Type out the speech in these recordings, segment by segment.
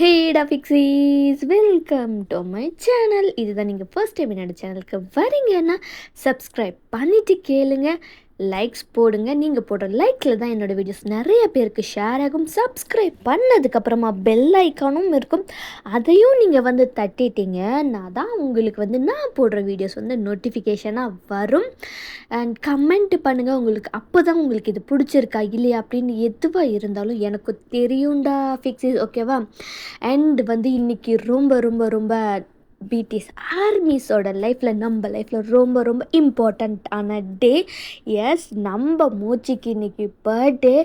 ஹேடா ஃபிக்ஸீஸ் welcome to my channel. இதுதான் நீங்கள் first time என்னோட சேனலுக்கு வரீங்கன்னா சப்ஸ்கிரைப் பண்ணிவிட்டு கேளுங்க, லைக்ஸ் போடுங்க. நீங்கள் போடுற லைக்கில் தான் என்னோடய வீடியோஸ் நிறைய பேருக்கு ஷேர் ஆகும். சப்ஸ்கிரைப் பண்ணதுக்கப்புறமா பெல் ஐக்கானும் இருக்கும், அதையும் நீங்கள் வந்து தட்டிட்டீங்கன்னா தான் உங்களுக்கு நான் போடுற வீடியோஸ் நோட்டிஃபிகேஷனாக வரும். அண்ட் கமெண்ட் பண்ணுங்கள், அப்போ தான் உங்களுக்கு இது பிடிச்சிருக்கா இல்லையா அப்படின்னு எதுவாக இருந்தாலும் எனக்கு தெரியும்டா ஃபிக்ஸிஸ், ஓகேவா? அண்ட் இன்றைக்கி ரொம்ப ரொம்ப ரொம்ப பிடிஎஸ் ஆர்மிஸோட லைஃப்பில், நம்ம லைஃப்பில் ரொம்ப ரொம்ப இம்பார்ட்டண்ட்டான டே. எஸ், நம்ம மோச்சிக்கு இன்றைக்கி பர்த்டே.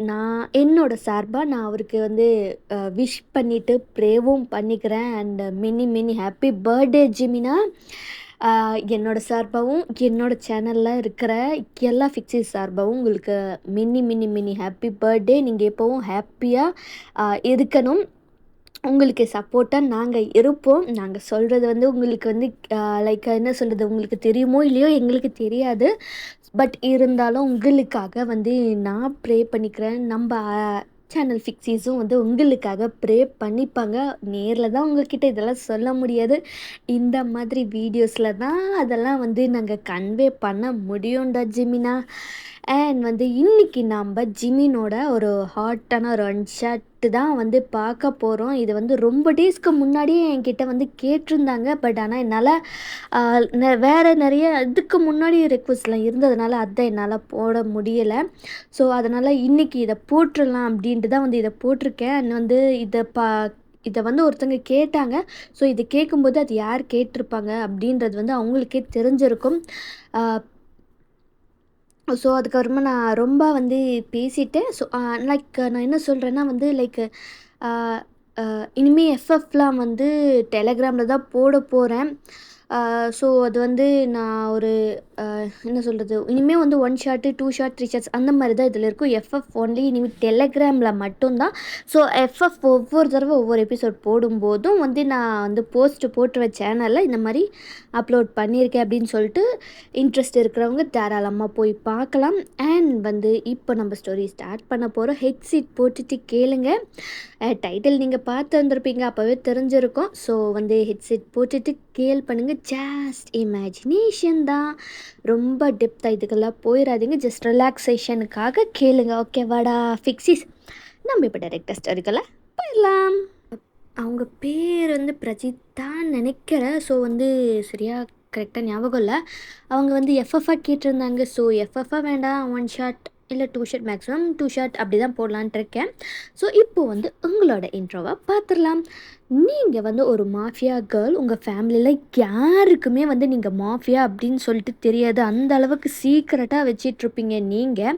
நான் என்னோடய நான் அவருக்கு விஷ் பண்ணிவிட்டு ப்ரேவும் பண்ணிக்கிறேன். அண்ட் மெனி ஹாப்பி பர்த்டே ஜிமினா. என்னோடய என்னோடய சேனலில் இருக்கிற எல்லா ஃபிக்ஸிஸ் சார்பாகவும் உங்களுக்கு மெனி ஹாப்பி பர்த்டே. நீங்கள் எப்போவும் ஹாப்பியாக இருக்கணும். உங்களுக்கு சப்போர்ட்டாக நாங்கள் இருப்போம். நாங்கள் சொல்கிறது உங்களுக்கு லைக் என்ன சொல்கிறது, உங்களுக்கு தெரியுமோ இல்லையோ எங்களுக்கு தெரியாது. பட் இருந்தாலும் உங்களுக்காக நான் ப்ரே பண்ணிக்கிறேன். நம்ம சேனல் ஃபிக்ஸிஸும் உங்களுக்காக ப்ரே பண்ணிப்பாங்க. நேரில் தான் உங்கள்கிட்ட இதெல்லாம் சொல்ல முடியாது, இந்த மாதிரி வீடியோஸில் தான் அதெல்லாம் நாங்கள் கன்வே பண்ண முடியும்டா ஜிமினா. அண்ட் இன்றைக்கி நம்ம ஜிமினோட ஒரு ஹாட்டான ஒரு அன்ஷாட்டு தான் பார்க்க போகிறோம். இது ரொம்ப டேஸ்க்கு முன்னாடியே என்கிட்ட கேட்டிருந்தாங்க. பட் ஆனால் என்னால் வேறு நிறைய இதுக்கு முன்னாடி ரெக்வஸ்ட்லாம் இருந்ததுனால அதை என்னால் போட முடியலை. ஸோ அதனால் இன்றைக்கி இதை போட்டுடலாம் அப்படின்ட்டு தான் இதை போட்டிருக்கேன். அண்ட் இதை ஒருத்தங்க கேட்டாங்க. ஸோ இது கேட்கும்போது அது யார் கேட்டிருப்பாங்க அப்படின்றது அவங்களுக்கே தெரிஞ்சிருக்கும். ஸோ அதுக்கப்புறமா நான் ரொம்ப பேசிட்டேன். ஸோ லைக் நான் என்ன சொல்கிறேன்னா லைக் இனிமேல் எஃப்எஃப்லாம் டெலகிராமில் தான் போட போகிறேன். ஸோ அது நான் ஒரு என்ன சொல்கிறது, இனிமேல் 1 ஷாட்டு 2 ஷாட் 3 ஷாட்ஸ் அந்த மாதிரி தான் இதில் இருக்கும். எஃப்எஃப் ஒன்லி இனிமேல் டெலகிராமில் மட்டும்தான். ஸோ எஃப்எஃப் ஒவ்வொரு தடவை ஒவ்வொரு எபிசோட் போடும்போதும் நான் போஸ்ட்டு போட்டுருவேன் சேனலில், இந்த மாதிரி அப்லோட் பண்ணியிருக்கேன் அப்படின்னு சொல்லிட்டு. இன்ட்ரெஸ்ட் இருக்கிறவங்க தாராளமாக போய் பார்க்கலாம். அண்ட் இப்போ நம்ம ஸ்டோரி ஸ்டார்ட் பண்ண போகிறோம். ஹெட்செட் போட்டுட்டு கேளுங்க. டைட்டில் நீங்கள் பார்த்து வந்திருப்பீங்க, அப்போவே தெரிஞ்சிருக்கும். ஸோ ஹெட்செட் போட்டுட்டு கேள் பண்ணுங்கள். ஜஸ்ட் இமேஜினேஷன் தான், ரொம்ப டெப்த்தாக இதுக்கெல்லாம் போயிடாதீங்க. ஜஸ்ட் ரிலாக்ஸேஷனுக்காக கேளுங்க, ஓகேவாடா ஃபிக்ஸிஸ்? நம்ம இப்போ டைரெக்டாக ஸ்டோரிக்கெல்லாம் போயிடலாம். அவங்க பேர் பிரஜித்தான்னு நினைக்கிறேன். ஸோ சரியாக கரெக்டாக ஞாபகம் இல்லை. அவங்க எஃப்எஃப்ஆ கேட்டிருந்தாங்க. ஸோ எஃப்எஃப்ஆ வேண்டாம், 1 ஷாட் இல்லை 2 ஷாட், மேக்ஸிமம் 2 ஷாட் அப்படி தான் போடலான்ட்டு இருக்கேன். ஸோ இப்போது உங்களோட இன்ட்ரோவை பார்த்துடலாம். நீங்கள் ஒரு மாஃபியா கேர்ள், உங்கள் ஃபேமிலியில் யாருக்குமே நீங்கள் மாஃபியா அப்படின்னு சொல்லிட்டு தெரியாது, அந்த அளவுக்கு சீக்ரெட்டாக வச்சிட்ருப்பீங்க நீங்கள்.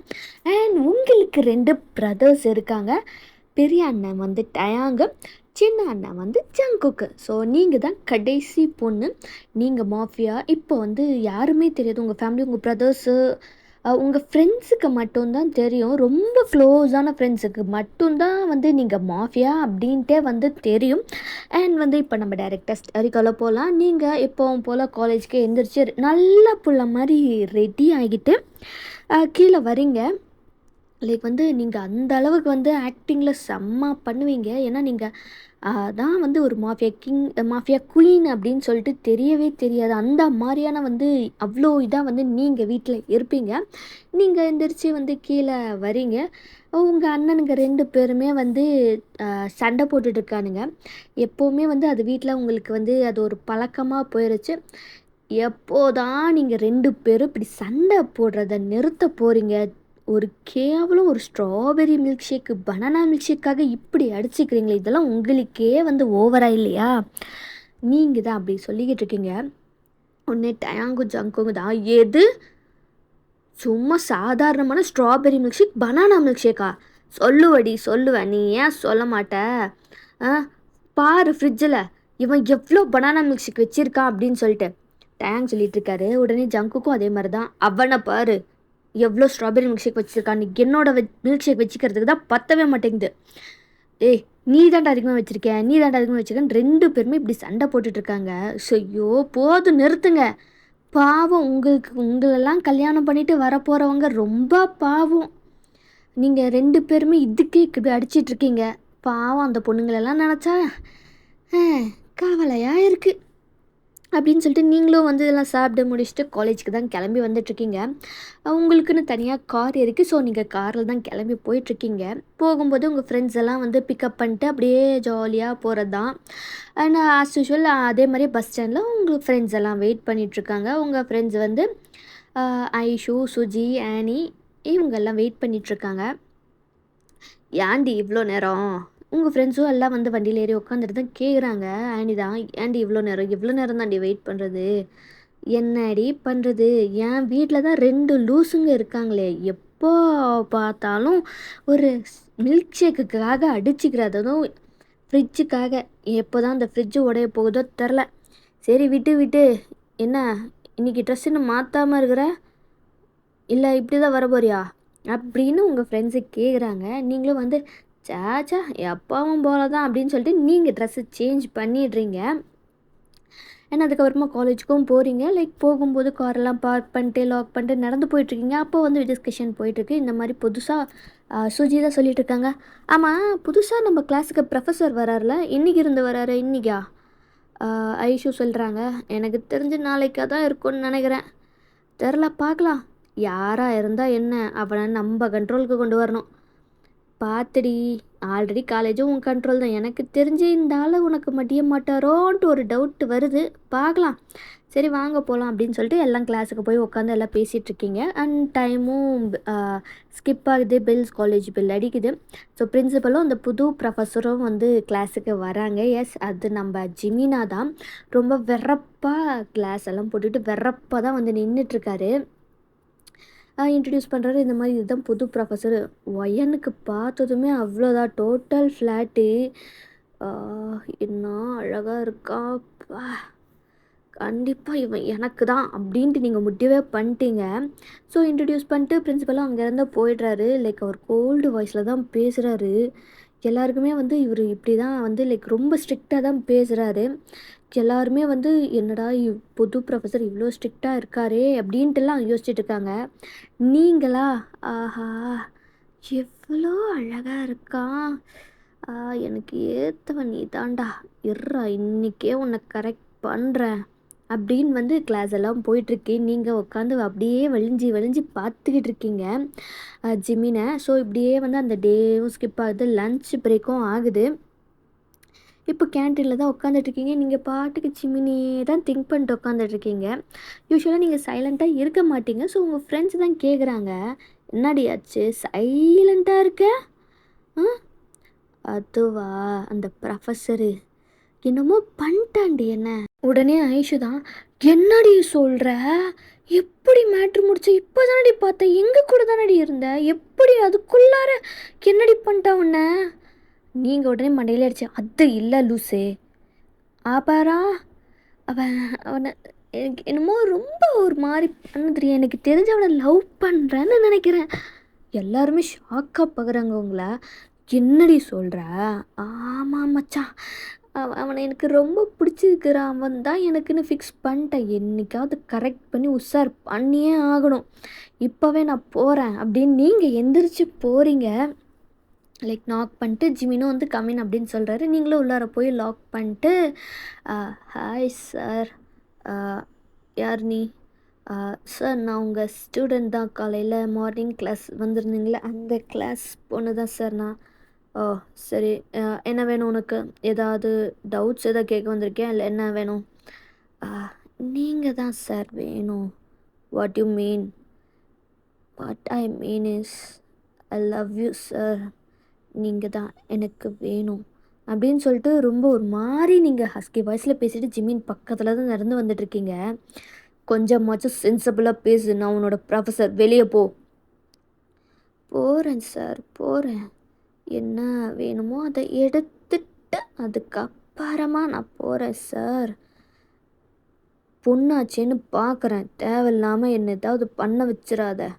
அண்ட் உங்களுக்கு 2 பிரதர்ஸ் இருக்காங்க. பெரிய அண்ணன் டயாங்கு, சின்ன அண்ணன் ஜங்குக்கு. ஸோ நீங்கள் தான் கடைசி பொண்ணு. நீங்கள் மாஃபியா. இப்போ யாருமே தெரியாது, உங்கள் ஃபேமிலி, உங்கள் பிரதர்ஸு, உங்கள் ஃப்ரெண்ட்ஸுக்கு மட்டும்தான் தெரியும். ரொம்ப க்ளோஸான ஃப்ரெண்ட்ஸுக்கு மட்டும்தான் நீங்கள் மாஃபியா அப்படின்ட்டே தெரியும். அண்ட் இப்போ நம்ம டைரெக்டாக ஸ்டோரிக்குள்ள போகலாம். நீங்கள் எப்போவும் போல் காலேஜ்க்கு எந்திரிச்சு நல்ல புள்ள மாதிரி ரெடி ஆகிட்டு கீழே வரீங்க. லைக் நீங்கள் அந்த அளவுக்கு ஆக்டிங்கில் செம்ம பண்ணுவீங்க. ஏன்னா நீங்கள் தான் ஒரு மாஃபியா குயின் அப்படின்னு சொல்லிட்டு தெரியவே தெரியாது. அந்த மாதிரியான அவ்வளோ இதாக நீங்கள் வீட்டில் இருப்பீங்க. நீங்கள் எந்திரிச்சு கீழே வரீங்க. உங்கள் அண்ணனுங்க 2 பேருமே சண்டை போட்டுட்ருக்கானுங்க. எப்போவுமே அது வீட்டில் உங்களுக்கு அது ஒரு பழக்கமாக போயிடுச்சு. எப்போதான் நீங்கள் 2 பேரும் இப்படி சண்டை போடுறத நிறுத்த போகிறீங்க? ஒரு கேவலம் ஒரு strawberry milk shake, banana milk ஷேக்காக இப்படி அடிச்சுக்கிறீங்களே, இதெல்லாம் உங்களுக்கே ஓவராக இல்லையா? நீங்கள் தான் அப்படி சொல்லிக்கிட்டு இருக்கீங்க. ஒன்று டயாங்கு ஜங்குங்க தான், எது சும்மா சாதாரணமான strawberry milk shake, banana milk ஷேக்கா? சொல்லுவேன், நீ ஏன் சொல்ல மாட்ட? பாரு ஃப்ரிட்ஜில் இவன் எவ்வளோ பனானா மில்க் ஷேக் வச்சுருக்கான் அப்படின்னு சொல்லிட்டு டயாங் சொல்லிகிட்ருக்காரு. உடனே ஜங்குக்கும் அதே மாதிரி தான், அவனை பாரு எவ்வளோ ஸ்ட்ராபெரி மில்க் ஷேக் வச்சுருக்கான், என்னோட மில்க் ஷேக் வச்சுக்கிறதுக்கு தான் பத்தவே மாட்டேங்குது. ஏய், நீ தாண்டா அதிகமாக வச்சுருக்கேன்னு 2 பேருமே இப்படி சண்டை போட்டுட்ருக்காங்க. ஐயோ போதும், நிறுத்துங்க. பாவம், உங்களெல்லாம் கல்யாணம் பண்ணிவிட்டு வரப்போகிறவங்க ரொம்ப பாவம். நீங்கள் 2 பேருமே இதுக்கே இப்படி அடிச்சிட்ருக்கீங்க. பாவம் அந்த பொண்ணுங்களெல்லாம் நினச்சா கவலையாக இருக்குது அப்படின்னு சொல்லிட்டு நீங்களும் வந்து இதெல்லாம் சாப்பிட்டு முடிச்சுட்டு காலேஜுக்கு தான் கிளம்பி வந்துட்டுருக்கீங்க. உங்களுக்குன்னு தனியாக கார் இருக்குது. ஸோ நீங்கள் காரில் தான் கிளம்பி போயிட்டுருக்கீங்க. போகும்போது உங்கள் ஃப்ரெண்ட்ஸ் எல்லாம் வந்து பிக்கப் பண்ணிட்டு அப்படியே ஜாலியாக போகிறது தான். அண்ட் ஆஸ் யூஷுவல் அதே மாதிரி பஸ் ஸ்டாண்டில் உங்கள் ஃப்ரெண்ட்ஸ் எல்லாம் வெயிட் பண்ணிகிட்ருக்காங்க. உங்கள் ஃப்ரெண்ட்ஸ் வந்து ஐஷு, சுஜி, ஆனி இவங்கெல்லாம் வெயிட் பண்ணிகிட்ருக்காங்க. ஏன்டி இவ்வளோ நேரம்? உங்கள் ஃப்ரெண்ட்ஸும் எல்லாம் வந்து வண்டியில் ஏறி உட்காந்துட்டு தான் கேட்குறாங்க. ஆண்டி தான், ஏன்டி இவ்வளோ நேரம்? எவ்வளோ நேரம் தாண்டி வெயிட் பண்ணுறது? என்னடி பண்ணுறது? என் வீட்டில் தான் 2 லூசுங்க இருக்காங்களே, எப்போ பார்த்தாலும் ஒரு மில்க் ஷேக்குக்காக அடிச்சுக்கிறதும் ஃப்ரிட்ஜுக்காக. எப்போ தான் அந்த ஃப்ரிட்ஜு உடைய போகுதோ தெரில. சரி விட்டு என்ன இன்றைக்கி ட்ரெஸ் இன்னும் மாற்றாமல் இருக்கிற, இல்லை இப்படி தான் வர போறியா அப்படின்னு உங்கள் ஃப்ரெண்ட்ஸு கேட்குறாங்க. நீங்களும் வந்து சாச்சா எப்பாவும் போல தான் அப்படின்னு சொல்லிட்டு நீங்கள் ட்ரெஸ்ஸு சேஞ்ச் பண்ணிடுறீங்க. ஏன்னா அதுக்கப்புறமா காலேஜுக்கும் போகிறீங்க. லைக் போகும்போது காரெல்லாம் பார்க் பண்ணிட்டு லாக் பண்ணிட்டு நடந்து போயிட்டுருக்கீங்க. அப்போ வந்து டிஸ்கஷன் போயிட்டுருக்கு. இந்த மாதிரி புதுசாக சுஜி தான் சொல்லிட்டு இருக்காங்க. ஆமாம், புதுசாக நம்ம கிளாஸுக்கு ப்ரொஃபஸர் வராருல, இன்றைக்கி இருந்து வராரு, இன்றைக்கா? ஐஷு சொல்கிறாங்க. எனக்கு தெரிஞ்சு நாளைக்காக தான் இருக்கும்னு நினைக்கிறேன். தெரில, பார்க்கலாம். யாராக இருந்தால் என்ன, அவனை நம்ம கண்ட்ரோலுக்கு கொண்டு வரணும். பார்த்துடி, ஆல்ரெடி காலேஜும் உன் கண்ட்ரோல் தான். எனக்கு தெரிஞ்சு இந்த ஆள் உனக்கு மடிய மாட்டாரோன்ட்டு ஒரு டவுட் வருது. பார்க்கலாம். சரி வாங்க போகலாம் அப்படின்னு சொல்லிட்டு எல்லாம் கிளாஸுக்கு போய் உட்காந்து எல்லாம் பேசிகிட்ருக்கீங்க. அண்ட் டைமும் ஸ்கிப் ஆகுது. பெல்ஸ் காலேஜ் பெல் அடிக்குது. ஸோ பிரின்சிபலும் அந்த புது ப்ரொஃபஸரும் வந்து கிளாஸுக்கு வராங்க. எஸ், அது நம்ம ஜிமினா தான். ரொம்ப வெறப்பாக கிளாஸ் எல்லாம் போட்டுட்டு வெறப்பாக தான் வந்து நின்றுட்டுருக்காரு. இன்ட்ரடியூஸ் பண்ணுறாரு. இந்த மாதிரி இதுதான் புது ப்ரொஃபஸரு. ஒயனுக்கு பார்த்ததுமே அவ்வளோதான், டோட்டல் ஃப்ளாட்டு. என்ன அழகாக இருக்காப்பா, கண்டிப்பாக இவன் எனக்கு தான் அப்படின்ட்டு நீங்கள் முடிவே பண்ணிட்டீங்க. ஸோ இன்ட்ரடியூஸ் பண்ணிட்டு பிரின்சிபலும் அங்கேருந்து போயிடுறாரு. லைக் அவர் கோல்டு வாய்ஸில் தான் பேசுகிறாரு. எல்லாருக்குமே வந்து இவர் இப்படி தான் வந்து லைக் ரொம்ப ஸ்ட்ரிக்டாக தான் பேசுகிறாரு. எல்லாருமே வந்து என்னடா புது ப்ரொஃபஸர் இவ்வளோ ஸ்ட்ரிக்டாக இருக்காரே அப்படின்ட்டுலாம் யோசிச்சுட்டு இருக்காங்க. நீங்களா? ஆஹா, எவ்வளோ அழகாக இருக்கான். எனக்கு ஏற்றவன் நீ தாண்டா, இர்றா இன்றைக்கே உன்னை கரெக்ட் பண்ணுறேன் அப்படின்னு வந்து கிளாஸ் எல்லாம் போயிட்டுருக்கு. நீங்கள் உட்காந்து அப்படியே வலிஞ்சு பார்த்துக்கிட்டு இருக்கீங்க ஜிமினை. ஸோ இப்படியே வந்து அந்த டேவும் ஸ்கிப் ஆகுது. லன்ச் பிரேக்கும் ஆகுது. இப்போ கேன்டீனில் தான் உட்காந்துட்ருக்கீங்க. நீங்கள் பாட்டுக்கு ஜிமினியே தான் திங்க் பண்ணிட்டு உட்காந்துட்ருக்கீங்க. யூஸ்வலாக நீங்கள் சைலண்ட்டாக இருக்க மாட்டீங்க. ஸோ உங்கள் ஃப்ரெண்ட்ஸ் தான் கேட்குறாங்க, என்னடி ஆச்சு சைலண்ட்டாக இருக்க? அதுவா, அந்த ப்ரொஃபஸரு என்னமோ பண்ணிட்டாண்டி என்ன. உடனே ஐஷு தான், என்னடி சொல்கிற? எப்படி மேட்ரு முடிச்ச? இப்போ தானடி பார்த்தேன், எங்கள் கூட தானடி இருந்த, எப்படி அதுக்குள்ளார என்னடி பண்ணிட்டா உன்னை? நீங்கள் உடனே மண்டையில் அடிச்சு, அது இல்லை லூசே, ஆப்பாரா அவனை எனக்கு என்னமோ ரொம்ப ஒரு மாதிரி பண்ண தெரியும். எனக்கு தெரிஞ்ச அவனை லவ் பண்ணுறேன்னு நினைக்கிறேன். எல்லாருமே ஷாக்காக பார்க்குறாங்க உங்களை. என்னடி சொல்கிற? ஆமாம் மச்சான், அவனை எனக்கு ரொம்ப பிடிச்சிருக்கிறான். அவன் தான் எனக்குன்னு ஃபிக்ஸ் பண்ணிட்டேன். என்றைக்காவது கரெக்ட் பண்ணி உஷார் பண்ணியே ஆகணும். இப்போவே நான் போகிறேன் அப்படின்னு நீங்கள் எந்திரிச்சு போகிறீங்க. லைக் நாக் பண்ணிட்டு ஜிமினும் வந்து கம்மின் அப்படின்னு சொல்கிறாரு. நீங்களும் உள்ளார போய் லாக் பண்ணிட்டு, ஹாய் சார், யார் நீ? சார் நான் உங்கள் ஸ்டூடெண்ட் தான், காலையில் மார்னிங் கிளாஸ் வந்திருந்தீங்களே அந்த கிளாஸ் பொண்ணு தான் சார் நான். ஓ சரி, என்ன வேணும் உனக்கு? ஏதாவது டவுட்ஸ் எதாவது கேட்க வந்திருக்கேன், இல்லை என்ன வேணும்? நீங்கள் தான் சார் வேணும். What you mean? What I mean is I love you sir. நீங்கள் தான் எனக்கு வேணும் அப்படின்னு சொல்லிட்டு ரொம்ப ஒரு மாதிரி நீங்கள் ஹஸ்கி வாய்ஸில் பேசிட்டு ஜிமின் பக்கத்தில் தான் நடந்து வந்துட்டுருக்கீங்க. கொஞ்சமாச்சும் சென்சபிளாக பேசு, நான் உன்னோட ப்ரொஃபஸர், வெளியே போ. போகிறேன் சார், போகிறேன். என்ன வேணுமோ அதை எடுத்துட்டு அதுக்கப்புறமா நான் போகிறேன் சார். பொண்ணாச்சேன்னு பார்க்குறேன், தேவையில்லாமல் என்ன ஏதாவது பண்ண வச்சிடாத.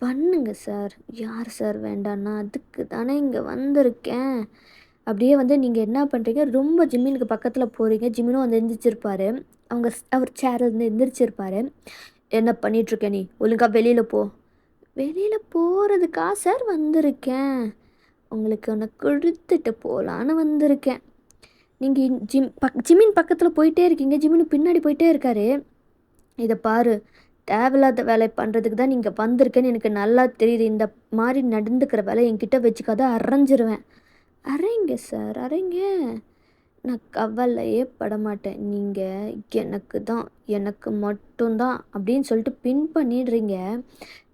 பண்ணுங்க சார். யார் சார் வேண்டான்னா? அதுக்கு தானே இங்கே வந்திருக்கேன். அப்படியே வந்து நீங்கள் என்ன பண்ணுறீங்க, ரொம்ப ஜிம்மினுக்கு பக்கத்தில் போகிறீங்க. ஜிம்மினும் வந்து எந்திரிச்சிருப்பார். அவர் சேரில் எந்திரிச்சிருப்பார். என்ன பண்ணிகிட்ருக்க நீ? ஒழுங்காக வெளியில் போ. வெளியில் போகிறதுக்கா சார் வந்திருக்கேன்? உங்களுக்கு ஒன்று கொடுத்துட்டு போகலான்னு வந்திருக்கேன். நீங்கள் ஜிம்மின் பக்கத்தில் போயிட்டே இருக்கீங்க, ஜிம்மின் பின்னாடி போயிட்டே இருக்காரு. இதை பாரு, தேவையில்லாத வேலை பண்ணுறதுக்கு தான் நீங்கள் வந்திருக்கேன்னு எனக்கு நல்லா தெரியுது. இந்த மாதிரி நடந்துக்கிற வேலை என்கிட்ட வச்சுக்காத, அரைஞ்சிருவேன். அரைங்க சார், அரைங்க. நான் கவலையே படமாட்டேன். நீங்கள் எனக்கு மட்டும்தான் அப்படின்னு சொல்லிட்டு பின் பண்ணிடுறீங்க.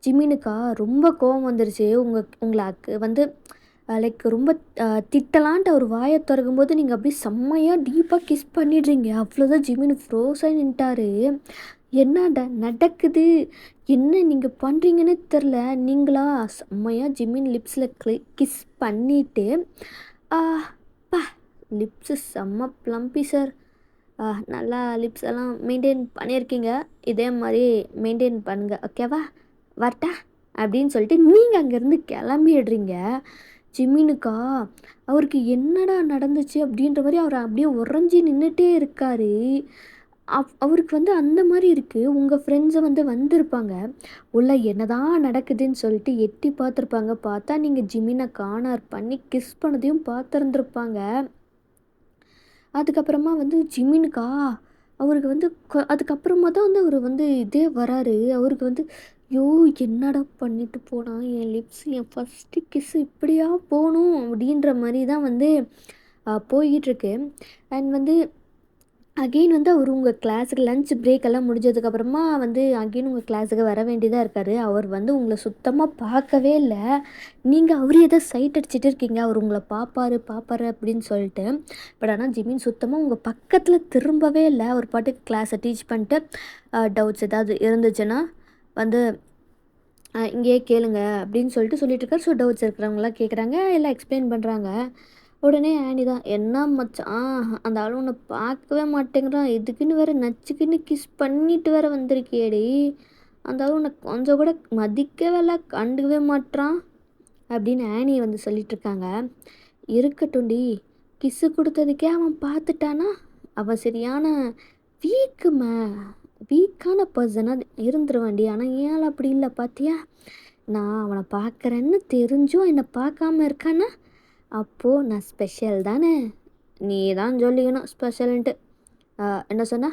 ஜிமினுக்கா ரொம்ப கோவம் வந்துருச்சு. உங்களுக்கு வந்து லைக் ரொம்ப திட்டலான்ட்டு அவர் வாயை திறக்கும்போது நீங்கள் அப்படியே செம்மையாக டீப்பாக கிஸ் பண்ணிடுறீங்க. அவ்வளோதான், ஜிமினு ஃப்ரோஸாக நின்ட்டாரு. என்னடா நடக்குது, என்ன நீங்கள் பண்ணுறீங்கன்னு தெரில. நீங்களா செம்மையாக ஜிமின் லிப்ஸில் கிஸ் பண்ணிவிட்டு பா லிப்ஸு செம்ம ப்ளம்பி சார். நல்லா லிப்ஸ் எல்லாம் மெயின்டைன் பண்ணியிருக்கீங்க. இதே மாதிரி மெயின்டைன் பண்ணுங்கள், ஓகேவா? வரட்டா அப்படின்னு சொல்லிட்டு நீங்கள் அங்கேருந்து கிளம்பிடுறீங்க. ஜிமினுக்கா அவருக்கு என்னடா நடந்துச்சு அப்படின்ற மாதிரி அவர் அப்படியே உறைஞ்சி நின்றுட்டே இருக்கார். அவருக்கு வந்து அந்த மாதிரி இருக்குது. உங்கள் ஃப்ரெண்ட்ஸை வந்திருப்பாங்க, உள்ள என்னதான் நடக்குதுன்னு சொல்லிட்டு எட்டி பார்த்துருப்பாங்க. பார்த்தா நீங்கள் ஜிமினை கார்னர் பண்ணி கிஸ் பண்ணதையும் பார்த்துருந்துருப்பாங்க. அதுக்கப்புறமா ஜிமினுக்கா அவருக்கு அதுக்கப்புறமா தான் அவர் இதே வராரு. அவருக்கு ஐயோ என்னடா பண்ணிட்டு போனான், என் லிப்ஸ், என் ஃபஸ்ட்டு கிஸ்ஸு இப்படியா போகணும் அப்படின்ற மாதிரி தான் போய்கிட்டுருக்கு. அண்ட் அகெயின் அவர் உங்கள் கிளாஸுக்கு லன்ச் பிரேக்கெல்லாம் முடிஞ்சதுக்கப்புறமா அகெயின் உங்கள் கிளாஸுக்கு வர வேண்டியதாக இருக்கார். அவர் உங்களை சுத்தமாக பார்க்கவே இல்லை. நீங்கள் அவர் எதோ சைட் அடிச்சுட்டு இருக்கீங்க, அவர் உங்களை பார்ப்பாரு அப்படின்னு சொல்லிட்டு. பட் ஆனால் ஜிமின் சுத்தமாக உங்கள் பக்கத்தில் திரும்பவே இல்லை. அவர் பாட்டுக்கு கிளாஸை டீச் பண்ணிட்டு டவுட்ஸ் ஏதாவது இருந்துச்சுன்னா இங்கேயே கேளுங்க அப்படின்னு சொல்லிட்டு இருக்காரு. ஸோ டவுட்ஸ் இருக்கிறவங்களாம் கேட்குறாங்க, எல்லாம் எக்ஸ்பிளைன் பண்ணுறாங்க. உடனே ஆனி தான், என்ன மச்சான் அந்த ஆள் உன்னை பார்க்கவே மாட்டேங்கிறான், எதுக்குன்னு வேறு நச்சுக்குன்னு கிஸ் பண்ணிட்டு வேற வந்திருக்கியேடி, அந்த ஆள் உன்னை கொஞ்சம் கூட மதிக்கவே இல்லை, கண்டுக்கவே மாட்டான் அப்படின்னு ஆனி சொல்லிகிட்ருக்காங்க. இருக்கட்டும்டி, கிஸ்ஸு கொடுத்ததுக்கே அவன் பார்த்துட்டானா, அவன் சரியான வீக்கான பர்சனாக இருந்துருவாண்டி. ஆனால் ஏன் அப்படி இல்லை பார்த்தியா, நான் அவனை பார்க்குறேன்னு தெரிஞ்சும் என்னை பார்க்காம இருக்கானா, அப்போது நான் ஸ்பெஷல் தானே, நீ தான் சொல்லிக்கணும் ஸ்பெஷல்ன்ட்டு. என்ன சொன்னா,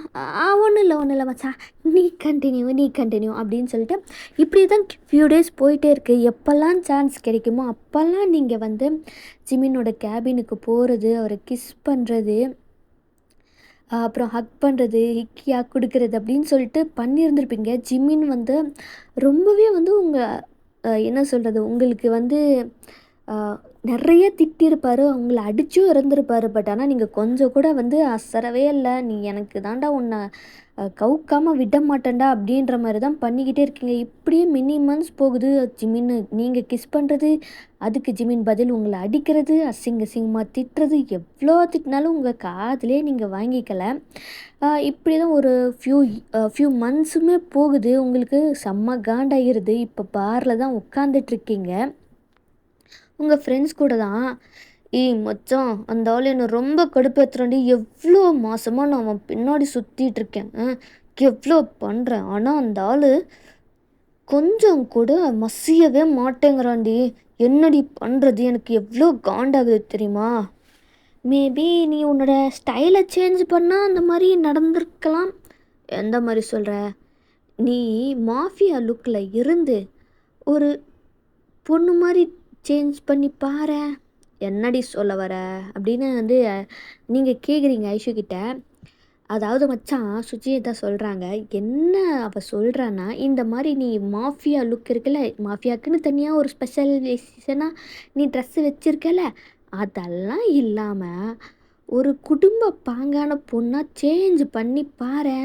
ஒன்றும் இல்லை மச்சான், நீ கண்டினியூ அப்படின்னு சொல்லிட்டு இப்படி தான் ஃபியூ டேஸ் போயிட்டே இருக்குது. எப்போல்லாம் சான்ஸ் கிடைக்குமோ அப்போல்லாம் நீங்கள் ஜிமினோட கேபினுக்கு போகிறது, அவரை கிஸ் பண்ணுறது, அப்புறம் ஹக் பண்ணுறது, ஹிக்கியாக கொடுக்குறது அப்படின்னு சொல்லிட்டு பண்ணியிருந்திருப்பீங்க. ஜிமின் ரொம்பவே உங்கள் என்ன சொல்கிறது, உங்களுக்கு நிறைய திட்டிருப்பார், அவங்கள அடிச்சும் இருந்திருப்பார். பட் ஆனால் நீங்கள் கொஞ்சம் கூட அசரவே இல்லை. நீ எனக்கு தாண்டா உன்னை கவுக்காமல் விட மாட்டேன்டா அப்படின்ற மாதிரி தான் பண்ணிக்கிட்டே இருக்கீங்க. இப்படியே மினி மந்த்ஸ் போகுது. ஜிமின் நீங்கள் கிஸ் பண்ணுறது, அதுக்கு ஜிமின் பதில் உங்களை அடிக்கிறது, அசிங்கமாக திட்டுறது, எவ்வளோ திட்டினாலும் உங்கள் காதிலே நீங்கள் வாங்கிக்கலை. இப்படி தான் ஒரு ஃபியூ மந்த்ஸுமே போகுது. உங்களுக்கு செம்ம காண்டாகிருது. இப்போ பாரில் தான் உட்காந்துட்ருக்கீங்க உங்கள் ஃப்ரெண்ட்ஸ் கூட தான். மச்சான் அந்த ஆள் என்னை ரொம்ப கடுப்பேற்றுறாண்டி, எவ்வளோ மாதமாக நான் அவன் பின்னாடி சுற்றிட்டுருக்கேன், எவ்வளோ பண்ணுறேன், ஆனால் அந்த ஆள் கொஞ்சம் கூட மசியவே மாட்டேங்கிறாண்டி, என்னடி பண்ணுறது, எனக்கு எவ்வளோ காண்டாகுது தெரியுமா. மேபி நீ உன்னோட ஸ்டைலை சேஞ்ச் பண்ணால் அந்த மாதிரி நடந்திருக்கலாம். எந்த மாதிரி சொல்கிற, நீ மாஃபியா லுக்கில் இருந்து ஒரு பொண்ணு மாதிரி சேஞ்ச் பண்ணி பாரு, என்னடி சொல்ல வர அப்படின்னு நீங்கள் கேட்குறீங்க ஐஷு கிட்ட. அதாவது மச்சான், சுஜிதா சொல்கிறாங்க, என்ன அவள் சொல்கிறான்னா, இந்த மாதிரி நீ மாஃபியா லுக் இருக்குல்ல, மாஃபியாக்குன்னு தனியாக ஒரு ஸ்பெஷலைசேஷனாக நீ ட்ரெஸ்ஸு வச்சுருக்கல, அதெல்லாம் இல்லாமல் ஒரு குடும்ப பாங்கான பொண்ணாக சேஞ்ச் பண்ணி பாரு,